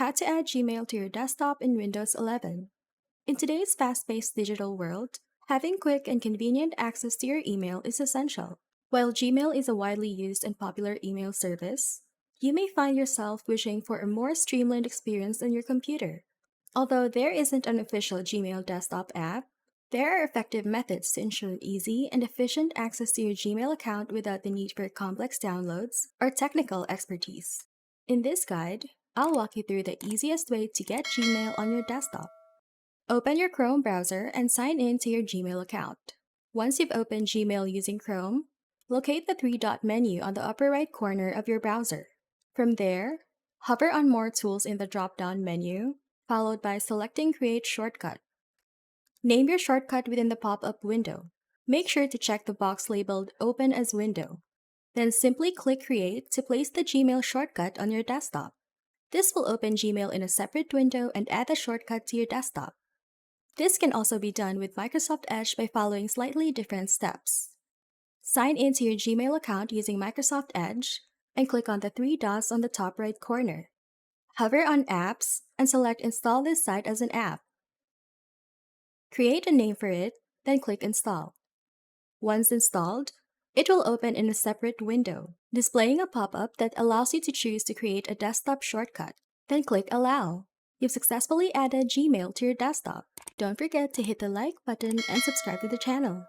How to add Gmail to your desktop in Windows 11. In today's fast paced digital world, having quick and convenient access to your email is essential. While Gmail is a widely used and popular email service, you may find yourself wishing for a more streamlined experience on your computer. Although there isn't an official Gmail desktop app, there are effective methods to ensure easy and efficient access to your Gmail account without the need for complex downloads or technical expertise. In this guide, I'll walk you through the easiest way to get Gmail on your desktop. Open your Chrome browser and sign in to your Gmail account. Once you've opened Gmail using Chrome, locate the three-dot menu on the upper right corner of your browser. From there, hover on More Tools in the drop-down menu, followed by selecting Create Shortcut. Name your shortcut within the pop-up window. Make sure to check the box labeled Open as Window. Then simply click Create to place the Gmail shortcut on your desktop. This will open Gmail in a separate window and add the shortcut to your desktop. This can also be done with Microsoft Edge by following slightly different steps. Sign into your Gmail account using Microsoft Edge and click on the three dots on the top right corner. Hover on Apps and select Install this site as an app. Create a name for it, then click Install. Once installed, it will open in a separate window, displaying a pop-up that allows you to choose to create a desktop shortcut. Then click Allow. You've successfully added Gmail to your desktop. Don't forget to hit the like button and subscribe to the channel.